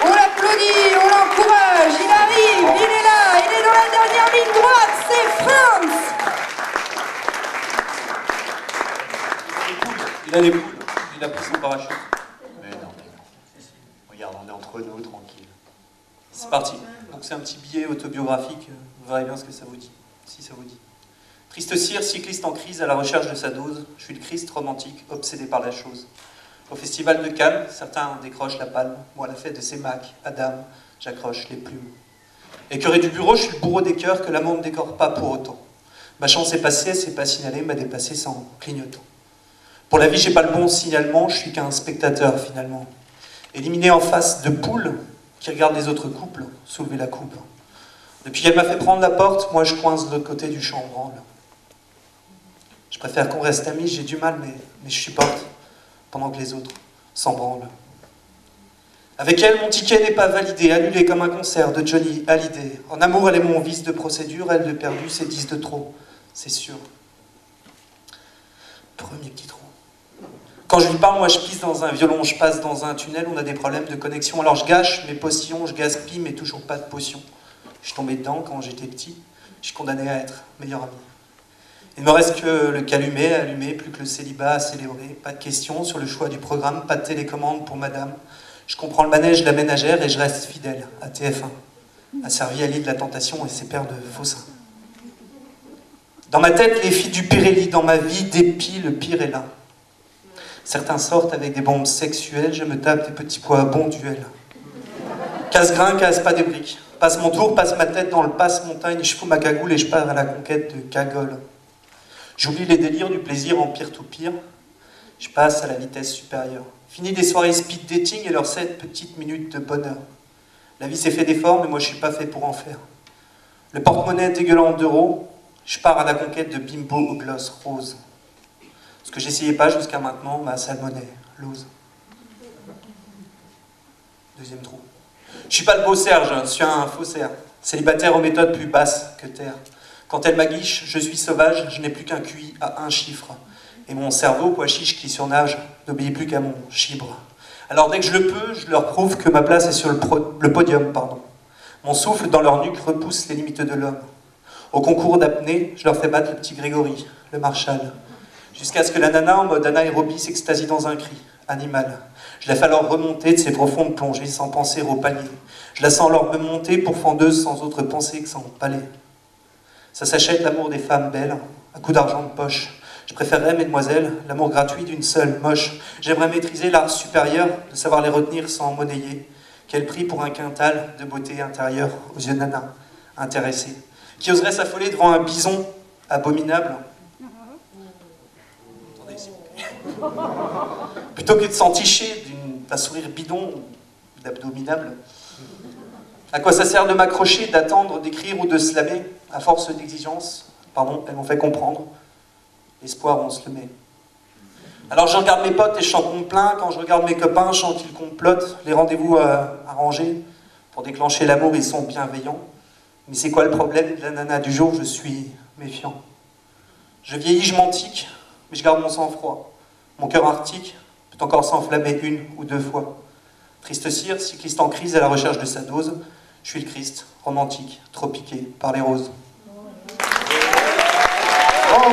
On l'applaudit, on l'encourage, il arrive, il est là, il est dans la dernière ligne droite, c'est Franz. Il a les poules, il a pris son parachute. Mais non. Regarde, on est entre nous, tranquille. C'est parti. Donc c'est un petit billet autobiographique, vous verrez bien ce que ça vous dit, si ça vous dit. Triste cire, cycliste en crise à la recherche de sa dose, je suis le Christ romantique, obsédé par la chose. Au festival de Cannes, certains décrochent la palme, moi à la fête de ces Macs, Adam, j'accroche les plumes. Écœuré du bureau, je suis le bourreau des cœurs que l'amour ne décore pas pour autant. Ma chance est passée, elle s'est pas signalée, m'a dépassé sans clignotant. Pour la vie, j'ai pas le bon signalement, je suis qu'un spectateur finalement. Éliminé en face de poules qui regardent les autres couples soulever la coupe. Depuis qu'elle m'a fait prendre la porte, moi je coince de l'autre côté du champ branle. Je préfère qu'on reste amis, j'ai du mal, mais je supporte, pendant que les autres s'en branlent. Avec elle, mon ticket n'est pas validé, annulé comme un concert de Johnny Hallyday. En amour, elle est mon vice de procédure, elle de perdu, c'est 10 de trop, c'est sûr. Premier petit trou. Quand je lui parle, moi je pisse dans un violon, je passe dans un tunnel, on a des problèmes de connexion. Alors je gâche mes potions, je gaspille, mais toujours pas de potions. Je suis tombé dedans quand j'étais petit, je suis condamné à être meilleur ami. Il ne me reste que le calumet à allumer, plus que le célibat à célébrer. Pas de questions sur le choix du programme, pas de télécommande pour madame. Je comprends le manège, la ménagère et je reste fidèle à TF1, asservi à l'île de la tentation et ses paires de faux seins. Dans ma tête, les filles du Pirelli, dans ma vie, dépit, le pire est là. Certains sortent avec des bombes sexuelles, je me tape des petits pois à bon duel. Casse-grain, casse pas des briques. Passe mon tour, passe ma tête dans le passe-montagne, je fous ma cagoule et je pars à la conquête de cagole. J'oublie les délires du plaisir en pire-to-pire. Je passe à la vitesse supérieure. Fini des soirées speed dating et leurs 7 petites minutes de bonheur. La vie s'est fait d'efforts, mais moi je suis pas fait pour en faire. Le porte-monnaie dégueulant d'euros, je pars à la conquête de bimbo au gloss rose. Ce que j'essayais pas jusqu'à maintenant, ma salmonelle, l'ose. Deuxième trou. Je suis pas le beau Serge, je suis un faussaire. Célibataire aux méthodes plus basses que terre. Quand elle m'aguiche, je suis sauvage, je n'ai plus qu'un QI à un chiffre. Et mon cerveau, pois chiche qui surnage, n'obéit plus qu'à mon chibre. Alors dès que je le peux, je leur prouve que ma place est sur le podium, pardon. Mon souffle dans leur nuque repousse les limites de l'homme. Au concours d'apnée, je leur fais battre le petit Grégory, le Marshall. Jusqu'à ce que la nana en mode anaérobie s'extasie dans un cri animal. Je la fais alors remonter de ses profondes plongées sans penser au palier. Je la sens alors me monter pour fendeuse sans autre pensée que sans palais. Ça s'achète l'amour des femmes belles, à coup d'argent de poche. Je préférerais, mesdemoiselles, l'amour gratuit d'une seule moche. J'aimerais maîtriser l'art supérieur de savoir les retenir sans monnayer. Quel prix pour un quintal de beauté intérieure aux yeux nanas, intéressés. Qui oserait s'affoler devant un bison abominable? Attendez, s'il vous plaît. Plutôt que de s'enticher d'un sourire bidon ou d'abdominable. À quoi ça sert de m'accrocher, d'attendre, d'écrire ou de se lamer? À force d'exigence, pardon, elles m'ont fait comprendre. L'espoir, on se le met. Alors je regarde mes potes et je chante mon plein. Quand je regarde mes copains, je chante qu'ils complotent. Les rendez-vous arrangés pour déclencher l'amour, ils sont bienveillants. Mais c'est quoi le problème de la nana du jour? Je suis méfiant. Je vieillis, je m'antique, mais je garde mon sang-froid. Mon cœur arctique peut encore s'enflammer 1 ou 2 fois. Triste cire, cycliste en crise à la recherche de sa dose. Je suis le Christ, romantique, trop piqué par les roses. Oh.